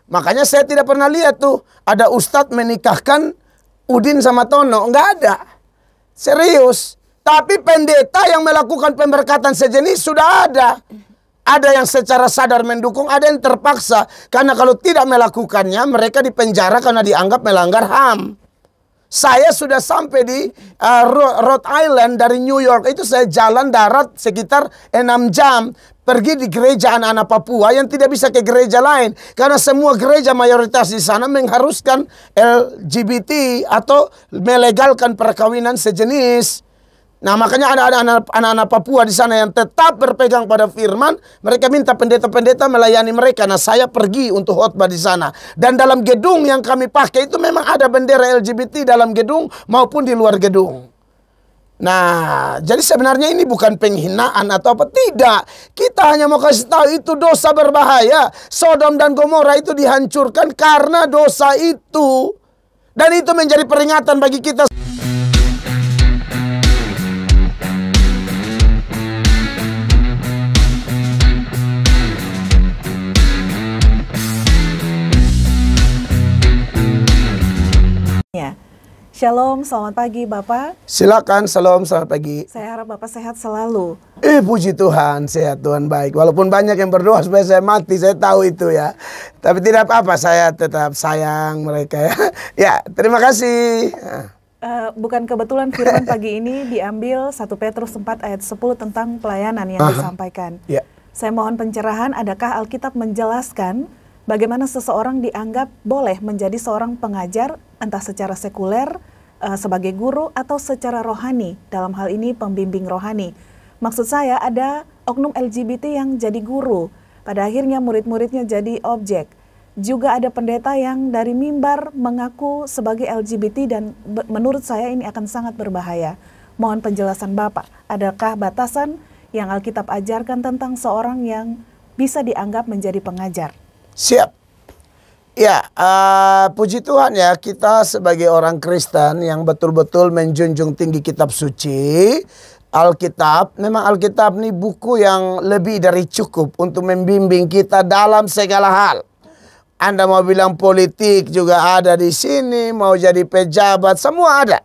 Makanya saya tidak pernah lihat tuh ada ustadz menikahkan Udin sama Tono. Nggak ada. Serius. Tapi pendeta yang melakukan pemberkatan sejenis sudah ada. Ada yang secara sadar mendukung, ada yang terpaksa. Karena kalau tidak melakukannya, mereka dipenjara karena dianggap melanggar HAM. Saya sudah sampai di Rhode Island dari New York. Itu saya jalan darat sekitar 6 jam. Pergi di gereja anak-anak Papua yang tidak bisa ke gereja lain. Karena semua gereja mayoritas di sana mengharuskan LGBT atau melegalkan perkawinan sejenis. Nah, makanya ada anak-anak Papua di sana yang tetap berpegang pada firman. Mereka minta pendeta-pendeta melayani mereka. Nah, saya pergi untuk khotbah di sana. Dan dalam gedung yang kami pakai itu memang ada bendera LGBT dalam gedung maupun di luar gedung. Nah, jadi sebenarnya ini bukan penghinaan atau apa. Tidak. Kita hanya mau kasih tahu itu dosa berbahaya. Sodom dan Gomora itu dihancurkan karena dosa itu. Dan itu menjadi peringatan bagi kita. Shalom, selamat pagi Bapak. Silakan, shalom, selamat pagi. Saya harap Bapak sehat selalu. Puji Tuhan, sehat Tuhan baik. Walaupun banyak yang berdoa supaya saya mati, saya tahu itu ya. Tapi tidak apa-apa, saya tetap sayang mereka ya. Ya, terima kasih. Bukan kebetulan firman pagi ini diambil 1 Petrus 4 ayat 10 tentang pelayanan yang disampaikan. Ya. Saya mohon pencerahan, adakah Alkitab menjelaskan bagaimana seseorang dianggap boleh menjadi seorang pengajar, entah secara sekuler, sebagai guru, atau secara rohani, dalam hal ini pembimbing rohani. Maksud saya ada oknum LGBT yang jadi guru, pada akhirnya murid-muridnya jadi objek. Juga ada pendeta yang dari mimbar mengaku sebagai LGBT dan menurut saya ini akan sangat berbahaya. Mohon penjelasan Bapak, adakah batasan yang Alkitab ajarkan tentang seorang yang bisa dianggap menjadi pengajar? Siap. Ya, puji Tuhan ya, kita sebagai orang Kristen yang betul-betul menjunjung tinggi kitab suci, Alkitab, memang Alkitab ini buku yang lebih dari cukup untuk membimbing kita dalam segala hal. Anda mau bilang politik juga ada di sini, mau jadi pejabat, semua ada.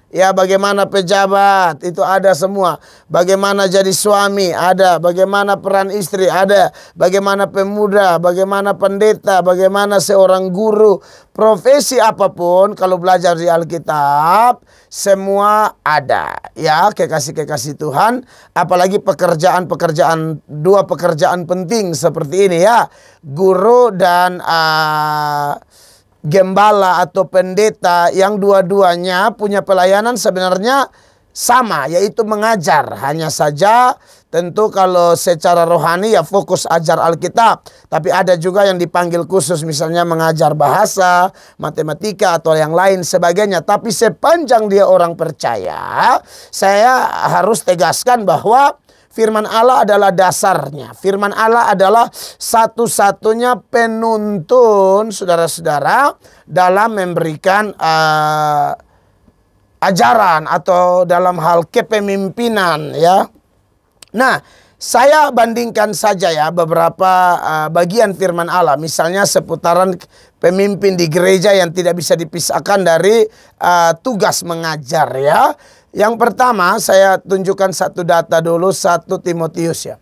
Ya, bagaimana pejabat itu ada semua. Bagaimana jadi suami ada, bagaimana peran istri ada, bagaimana pemuda, bagaimana pendeta, bagaimana seorang guru, profesi apapun kalau belajar di Alkitab semua ada. Ya, kekasih-kekasih Tuhan, apalagi pekerjaan-pekerjaan, dua pekerjaan penting seperti ini ya, guru dan gembala atau pendeta yang dua-duanya punya pelayanan sebenarnya sama, yaitu mengajar. Hanya saja tentu kalau secara rohani ya fokus ajar Alkitab. Tapi ada juga yang dipanggil khusus misalnya mengajar bahasa, matematika atau yang lain sebagainya. Tapi sepanjang dia orang percaya, saya harus tegaskan bahwa firman Allah adalah dasarnya. Firman Allah adalah satu-satunya penuntun saudara-saudara dalam memberikan ajaran atau dalam hal kepemimpinan ya. Nah, saya bandingkan saja ya beberapa bagian firman Allah. Misalnya seputaran pemimpin di gereja yang tidak bisa dipisahkan dari tugas mengajar ya. Yang pertama saya tunjukkan satu data dulu, 1 Timotius ya.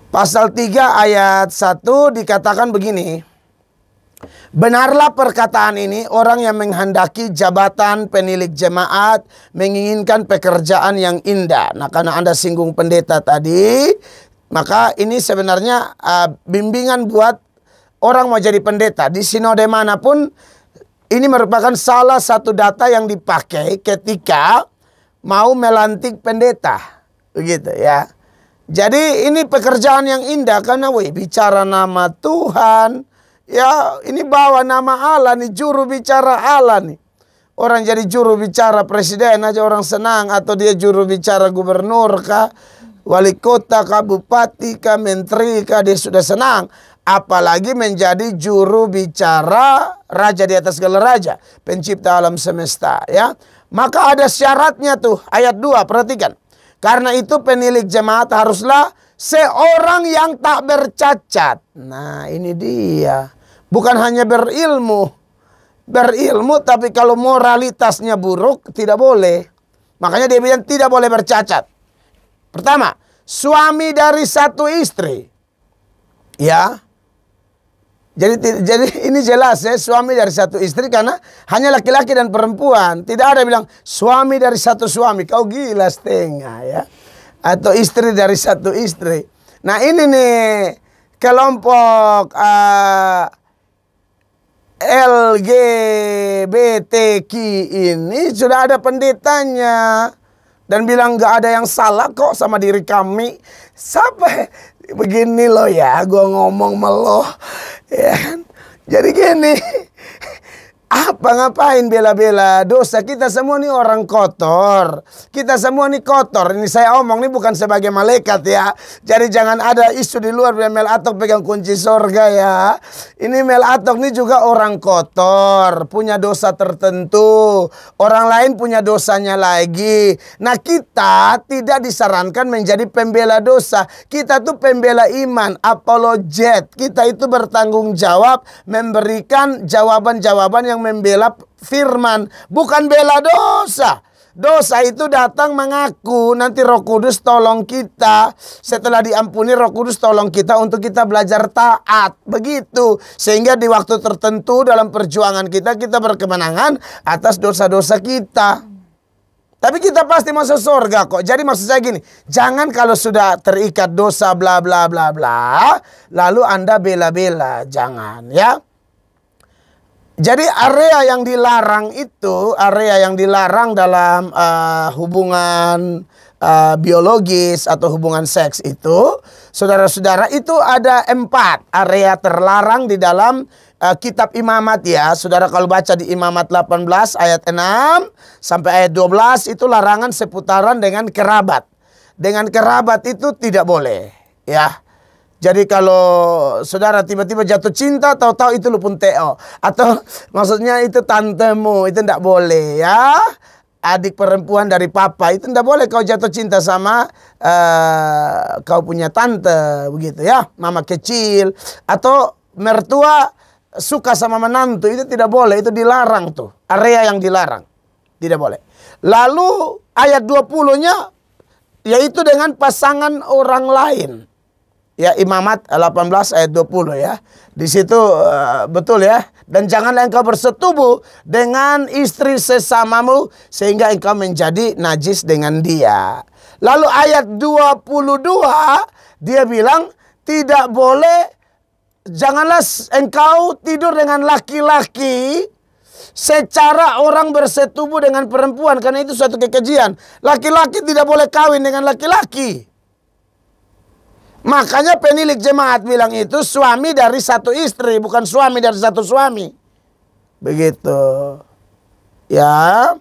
Pasal 3 ayat 1 dikatakan begini. Benarlah perkataan ini, orang yang menghendaki jabatan penilik jemaat menginginkan pekerjaan yang indah. Nah, karena Anda singgung pendeta tadi, maka ini sebenarnya bimbingan buat orang mau jadi pendeta. Di sinode manapun ini merupakan salah satu data yang dipakai ketika mau melantik pendeta. Begitu ya. Jadi ini pekerjaan yang indah karena bicara nama Tuhan. Ya, ini bawa nama Allah nih, juru bicara Allah nih. Orang jadi juru bicara presiden aja orang senang, atau dia juru bicara gubernur kah, wali kota kah, bupati kah, menteri kah, dia sudah senang. Apalagi menjadi juru bicara raja di atas segala raja, pencipta alam semesta ya. Maka ada syaratnya tuh, ayat 2, perhatikan. Karena itu penilik jemaat haruslah seorang yang tak bercacat. Nah, ini dia. Bukan hanya berilmu. Berilmu tapi kalau moralitasnya buruk tidak boleh. Makanya dia bilang tidak boleh bercacat. Pertama, suami dari satu istri. Ya. Jadi ini jelas ya, suami dari satu istri karena hanya laki-laki dan perempuan. Tidak ada bilang suami dari satu suami. Kau gila setengah ya. Atau istri dari satu istri. Nah ini nih kelompok LGBTQ ini sudah ada pendetanya. Dan bilang gak ada yang salah kok sama diri kami. Sampai begini loh ya, gue ngomong meloh. Ya kan? Jadi gini. Apa ngapain bela-bela? Dosa kita semua nih orang kotor. Kita semua nih kotor. Ini saya omong nih bukan sebagai malaikat ya. Jadi jangan ada isu di luar Mel Atok pegang kunci sorga ya. Ini Mel Atok nih juga orang kotor. Punya dosa tertentu. Orang lain punya dosanya lagi. Nah kita tidak disarankan menjadi pembela dosa. Kita tuh pembela iman. Apologet. Kita itu bertanggung jawab memberikan jawaban-jawaban yang membela firman, bukan bela dosa. Dosa itu datang mengaku, nanti Roh Kudus tolong kita. Setelah diampuni, Roh Kudus tolong kita untuk kita belajar taat. Begitu. Sehingga di waktu tertentu dalam perjuangan kita berkemenangan atas dosa-dosa kita. Tapi kita pasti masuk surga kok. Jadi maksud saya gini, jangan kalau sudah terikat dosa bla bla bla bla, lalu Anda bela-bela. Jangan ya. Jadi area yang dilarang itu, area yang dilarang dalam hubungan biologis atau hubungan seks itu, saudara-saudara, itu ada 4 area terlarang di dalam kitab Imamat ya. Saudara kalau baca di Imamat 18 ayat 6 sampai ayat 12 itu larangan seputaran dengan kerabat. Dengan kerabat itu tidak boleh ya. Jadi kalau saudara tiba-tiba jatuh cinta, tahu-tahu itu lu pun Teo. Atau maksudnya itu tantemu, itu tidak boleh ya. Adik perempuan dari papa, itu tidak boleh kau jatuh cinta sama kau punya tante, begitu ya. Mama kecil. Atau mertua suka sama menantu, itu tidak boleh, itu dilarang tuh. Area yang dilarang, tidak boleh. Lalu ayat 20-nya, yaitu dengan pasangan orang lain. Ya Imamat 18 ayat 20 ya. Di situ betul ya. Dan janganlah engkau bersetubuh dengan istri sesamamu sehingga engkau menjadi najis dengan dia. Lalu ayat 22 dia bilang tidak boleh, janganlah engkau tidur dengan laki-laki secara orang bersetubuh dengan perempuan, karena itu suatu kekejian. Laki-laki tidak boleh kawin dengan laki-laki. Makanya penilik jemaat bilang itu suami dari satu istri, bukan suami dari satu suami. Begitu. Ya.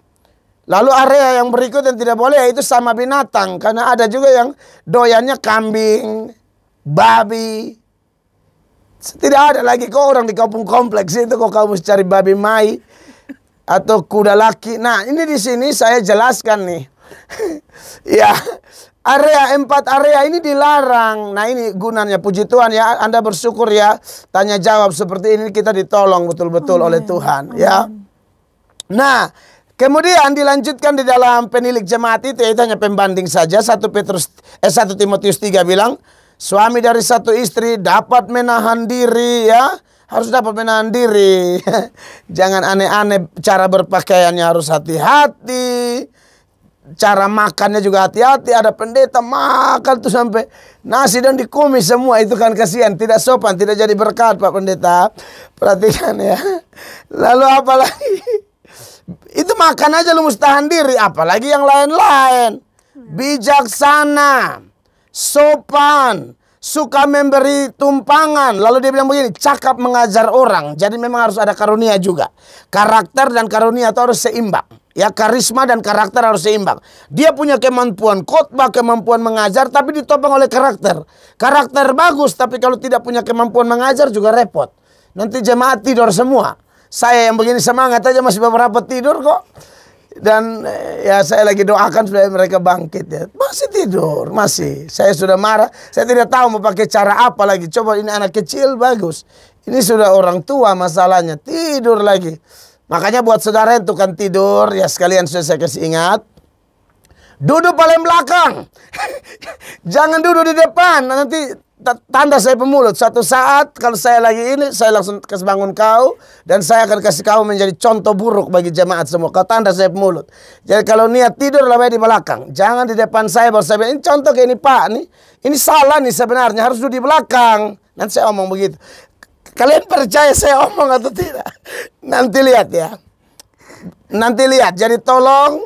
Lalu area yang berikut yang tidak boleh yaitu sama binatang. Karena ada juga yang doyannya kambing, babi. Tidak ada lagi kok orang di kampung kompleks itu kok kamu cari babi mai atau kuda laki. Nah ini di sini saya jelaskan nih. Ya. Area 4 area ini dilarang. Nah ini gunanya, puji Tuhan ya. Anda bersyukur ya. Tanya jawab seperti ini kita ditolong betul-betul oleh Tuhan. Ya. Nah kemudian dilanjutkan di dalam penilik jemaat itu hanya pembanding saja. 1 Timotius 3 bilang suami dari satu istri dapat menahan diri ya. Harus dapat menahan diri. Jangan aneh-aneh, cara berpakaiannya harus hati-hati. Cara makannya juga hati-hati. Ada pendeta makan tuh sampai nasi dan dikumis semua. Itu kan kasihan, tidak sopan, tidak jadi berkat Pak Pendeta. Perhatikan ya. Lalu apalagi? Itu makan aja lu mesti tahan diri. Apalagi yang lain-lain. Bijaksana, sopan, suka memberi tumpangan. Lalu dia bilang begini, cakap mengajar orang. Jadi memang harus ada karunia juga. Karakter dan karunia itu harus seimbang. Ya, karisma dan karakter harus seimbang. Dia punya kemampuan khotbah, kemampuan mengajar, tapi ditopang oleh karakter. Karakter bagus, tapi kalau tidak punya kemampuan mengajar juga repot. Nanti jemaat tidur semua. Saya yang begini semangat aja masih beberapa tidur kok. Dan ya saya lagi doakan supaya mereka bangkit ya. Masih tidur, masih. Saya sudah marah. Saya tidak tahu mau pakai cara apa lagi. Coba ini anak kecil bagus. Ini sudah orang tua masalahnya, tidur lagi. Makanya buat saudara yang tukang tidur, ya sekalian sudah saya kasih ingat, duduk paling belakang. Jangan duduk di depan, nanti tanda saya pemulut. Suatu saat kalau saya lagi ini, saya langsung kasih bangun kau, dan saya akan kasih kau menjadi contoh buruk bagi jemaat semua. Kau tanda saya pemulut. Jadi kalau niat tidur, lebih di belakang. Jangan di depan saya, baru saya bilang, ini contoh kayak ini Pak, nih. Ini salah nih sebenarnya, harus duduk di belakang. Nanti saya omong begitu. Kalian percaya saya omong atau tidak? Nanti lihat ya. Nanti lihat. Jadi tolong,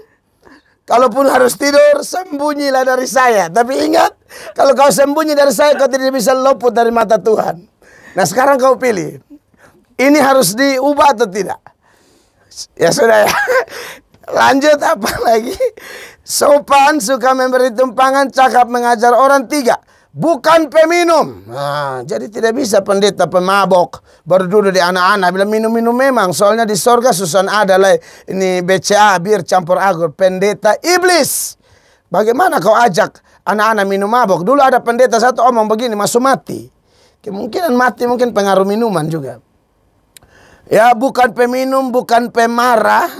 kalaupun harus tidur, sembunyilah dari saya. Tapi ingat, kalau kau sembunyi dari saya, kau tidak bisa luput dari mata Tuhan. Nah sekarang kau pilih. Ini harus diubah atau tidak? Ya sudah ya. Lanjut apa lagi? Sopan, suka memberi tumpangan, cakap mengajar orang. 3. Bukan peminum. Nah, jadi tidak bisa pendeta pemabok baru duduk di anak-anak bilang minum-minum memang. Soalnya di sorga susun ada lah ini BCA, bir campur anggur. Pendeta iblis. Bagaimana kau ajak anak-anak minum mabok? Dulu ada pendeta satu omong begini, masuk mati. Kemungkinan mati mungkin pengaruh minuman juga. Ya bukan peminum, bukan pemarah.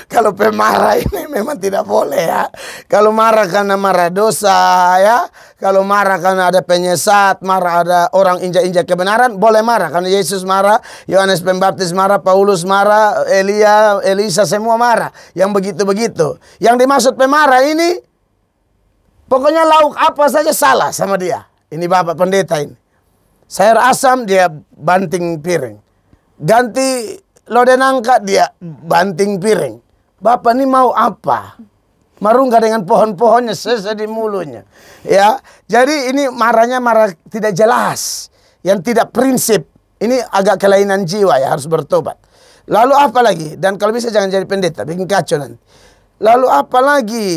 Kalau pemarah ini memang tidak boleh ya. Kalau marah karena marah dosa ya. Kalau marah karena ada penyesat, marah ada orang injak-injak kebenaran, boleh marah. Karena Yesus marah, Yohanes Pembaptis marah, Paulus marah, Elia, Elisa semua marah. Yang begitu-begitu. Yang dimaksud pemarah ini, pokoknya lauk apa saja salah sama dia. Ini Bapak Pendeta ini. Sayur asam dia banting piring. Ganti lode nangka dia banting piring. Bapak ini mau apa? Marungga dengan pohon-pohonnya sesa di mulutnya. Ya, jadi ini marahnya marah tidak jelas, yang tidak prinsip. Ini agak kelainan jiwa ya, harus bertobat. Lalu apa lagi? Dan kalau bisa jangan jadi pendeta, bikin kacau nanti. Lalu apa lagi?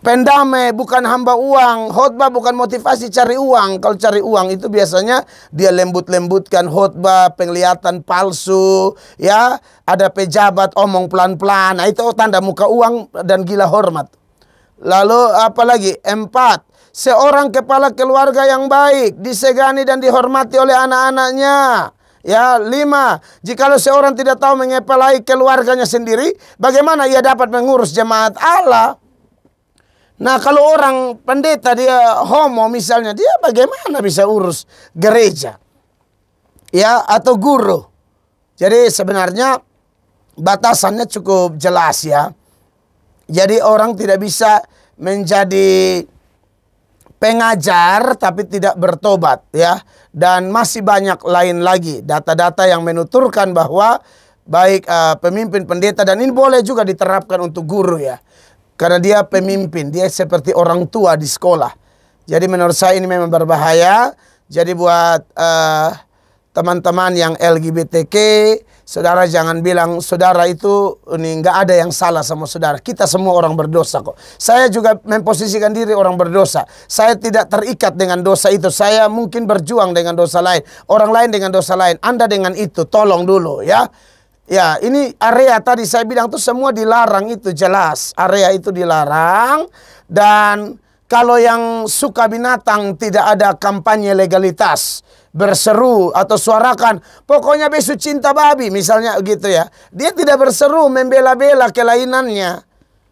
Pendamai, bukan hamba uang. Khotbah bukan motivasi cari uang. Kalau cari uang itu biasanya dia lembut-lembutkan khotbah, penglihatan palsu, ya. Ada pejabat omong pelan-pelan. Nah, itu tanda muka uang dan gila hormat. Lalu apa lagi? 4. Seorang kepala keluarga yang baik, disegani dan dihormati oleh anak-anaknya. Ya, 5. Jikalau seorang tidak tahu mengepalai keluarganya sendiri, bagaimana ia dapat mengurus jemaat Allah? Nah kalau orang pendeta dia homo misalnya, dia bagaimana bisa urus gereja? Ya, atau guru. Jadi sebenarnya batasannya cukup jelas ya. Jadi orang tidak bisa menjadi pengajar tapi tidak bertobat ya. Dan masih banyak lain lagi data-data yang menuturkan bahwa baik pemimpin pendeta, dan ini boleh juga diterapkan untuk guru ya. Karena dia pemimpin, dia seperti orang tua di sekolah. Jadi menurut saya ini memang berbahaya. Jadi buat teman-teman yang LGBTQ, saudara jangan bilang saudara itu ini nggak ada yang salah sama saudara. Kita semua orang berdosa kok. Saya juga memposisikan diri orang berdosa. Saya tidak terikat dengan dosa itu. Saya mungkin berjuang dengan dosa lain. Orang lain dengan dosa lain. Anda dengan itu, tolong dulu ya. Ya, ini area tadi saya bilang tuh semua dilarang, itu jelas. Area itu dilarang. Dan kalau yang suka binatang tidak ada kampanye legalitas, berseru atau suarakan, pokoknya besok cinta babi misalnya gitu ya. Dia tidak berseru membela-bela kelainannya.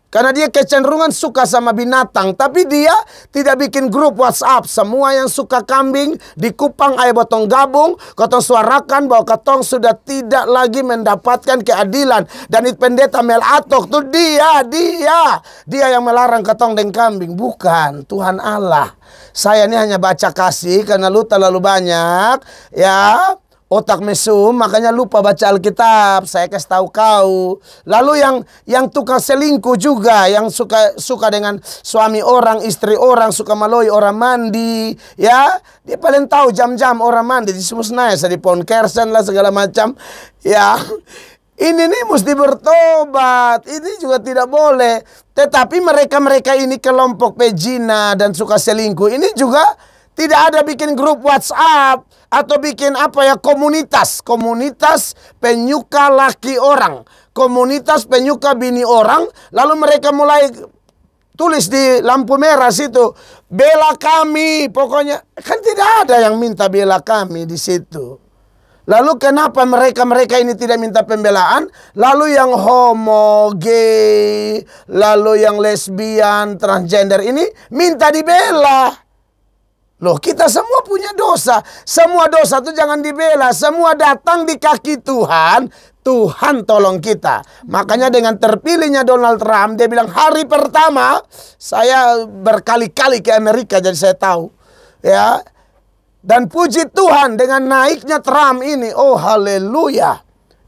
Karena dia kecenderungan suka sama binatang. Tapi dia tidak bikin grup WhatsApp. Semua yang suka kambing di Kupang ayo botong gabung. Kotong suarakan bahwa kotong sudah tidak lagi mendapatkan keadilan. Dan itu pendeta Mel Atok tuh dia yang melarang kotong dan kambing. Bukan Tuhan Allah. Saya ini hanya baca kasih karena lu terlalu banyak ya. Otak mesum, makanya lupa baca Alkitab. Saya kasih tahu kau. Lalu yang tukang selingkuh juga, yang suka dengan suami orang, istri orang, suka maloi orang mandi, ya. Dia paling tahu jam-jam orang mandi di Semusnaya, di Pohon Kersen lah segala macam. Ya. Ini nih mesti bertobat. Ini juga tidak boleh. Tetapi mereka ini kelompok pejina dan suka selingkuh. Ini juga tidak ada bikin grup WhatsApp atau bikin apa ya, komunitas penyuka laki orang, komunitas penyuka bini orang, lalu mereka mulai tulis di lampu merah situ, bela kami. Pokoknya kan tidak ada yang minta bela kami di situ. Lalu kenapa mereka ini tidak minta pembelaan? Lalu yang homo, gay, lalu yang lesbian, transgender ini minta dibela. Loh, kita semua punya dosa. Semua dosa itu jangan dibela. Semua datang di kaki Tuhan. Tuhan tolong kita. Makanya dengan terpilihnya Donald Trump, dia bilang hari pertama saya berkali-kali ke Amerika, jadi saya tahu. Ya. Dan puji Tuhan dengan naiknya Trump ini, oh haleluya.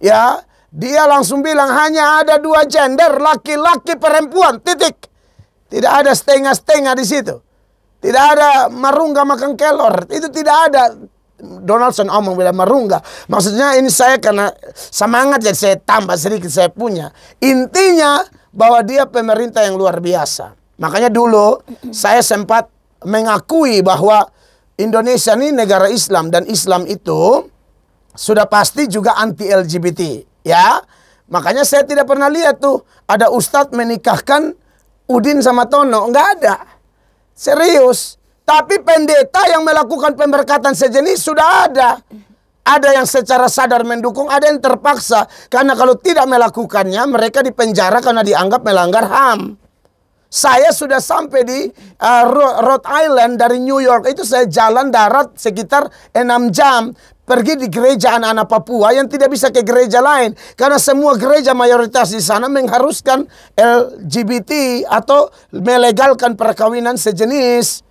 Ya, dia langsung bilang hanya ada 2 gender, laki-laki perempuan, titik. Tidak ada setengah-setengah di situ. Tidak ada marungga makan kelor, itu tidak ada. Donaldson omong bilang marungga. Maksudnya ini saya karena semangat jadi saya tambah sedikit saya punya. Intinya bahwa dia pemerintah yang luar biasa. Makanya dulu saya sempat mengakui bahwa Indonesia ini negara Islam dan Islam itu sudah pasti juga anti LGBT, ya. Makanya saya tidak pernah lihat tuh ada ustadz menikahkan Udin sama Tono, nggak ada. Serius. Tapi pendeta yang melakukan pemberkatan sejenis sudah ada. Ada yang secara sadar mendukung, ada yang terpaksa. Karena kalau tidak melakukannya, mereka dipenjara karena dianggap melanggar HAM. Saya sudah sampai di Rhode Island dari New York. Itu saya jalan darat sekitar 6 jam. Pergi di gereja anak-anak Papua yang tidak bisa ke gereja lain. Karena semua gereja mayoritas di sana mengharuskan LGBT atau melegalkan perkawinan sejenis.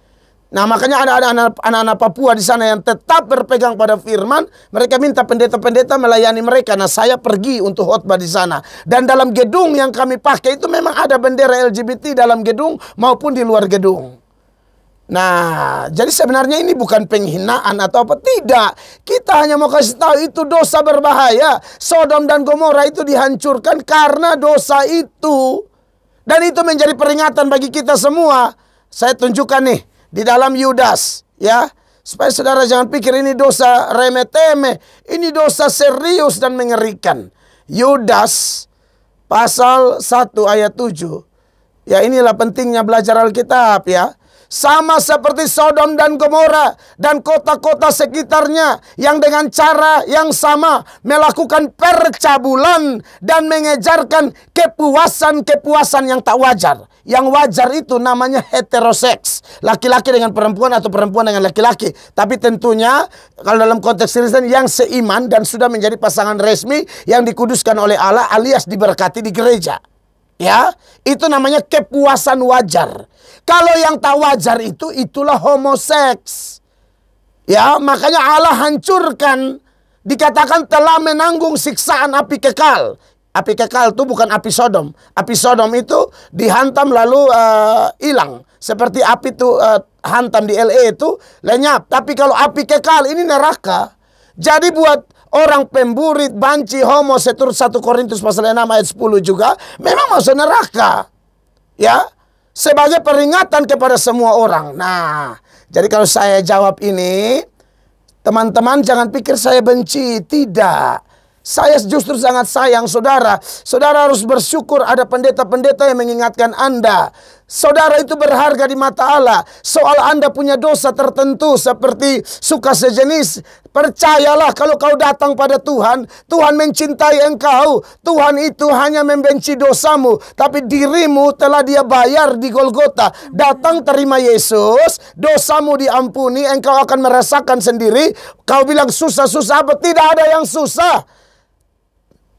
Nah, makanya ada anak-anak Papua di sana yang tetap berpegang pada firman. Mereka minta pendeta-pendeta melayani mereka. Nah, saya pergi untuk khotbah di sana. Dan dalam gedung yang kami pakai itu memang ada bendera LGBT dalam gedung maupun di luar gedung. Nah, jadi sebenarnya ini bukan penghinaan atau apa. Tidak. Kita hanya mau kasih tahu itu dosa berbahaya. Sodom dan Gomora itu dihancurkan karena dosa itu. Dan itu menjadi peringatan bagi kita semua. Saya tunjukkan nih. Di dalam Yudas, ya, supaya saudara jangan pikir ini dosa remeh-temeh, ini dosa serius dan mengerikan. Yudas pasal 1 ayat 7. Ya, inilah pentingnya belajar Alkitab, ya. Sama seperti Sodom dan Gomora dan kota-kota sekitarnya yang dengan cara yang sama melakukan percabulan dan mengejarkan kepuasan-kepuasan yang tak wajar. Yang wajar itu namanya heteroseks. Laki-laki dengan perempuan atau perempuan dengan laki-laki. Tapi tentunya kalau dalam konteks Kristen yang seiman dan sudah menjadi pasangan resmi yang dikuduskan oleh Allah alias diberkati di gereja. Ya, itu namanya kepuasan wajar. Kalau yang tak wajar itu, itulah homoseks. Ya, makanya Allah hancurkan. Dikatakan telah menanggung siksaan api kekal. Api kekal itu bukan api Sodom. Api Sodom itu dihantam lalu hilang. Seperti api itu hantam di LA itu lenyap. Tapi kalau api kekal ini neraka. Jadi buat orang pemburit, banci, homo, seturut 1 Korintus pasal 6 ayat 10 juga memang masuk neraka. Ya, sebagai peringatan kepada semua orang. Nah, jadi kalau saya jawab ini, teman-teman jangan pikir saya benci. Tidak. Saya justru sangat sayang saudara. Saudara harus bersyukur ada pendeta-pendeta yang mengingatkan Anda. Saudara itu berharga di mata Allah. Soal Anda punya dosa tertentu seperti suka sejenis. Percayalah kalau kau datang pada Tuhan, Tuhan mencintai engkau. Tuhan itu hanya membenci dosamu, tapi dirimu telah Dia bayar di Golgota. Datang terima Yesus, dosamu diampuni, engkau akan merasakan sendiri. Kau bilang susah-susah apa? Tidak ada yang susah.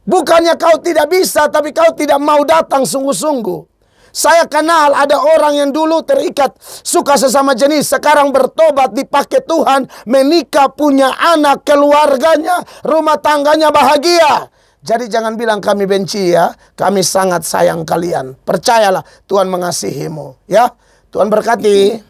Bukannya kau tidak bisa, tapi kau tidak mau datang sungguh-sungguh. Saya kenal ada orang yang dulu terikat suka sesama jenis, sekarang bertobat, dipakai Tuhan, menikah, punya anak, keluarganya, rumah tangganya bahagia. Jadi jangan bilang kami benci ya, kami sangat sayang kalian. Percayalah Tuhan mengasihimu ya. Tuhan berkati.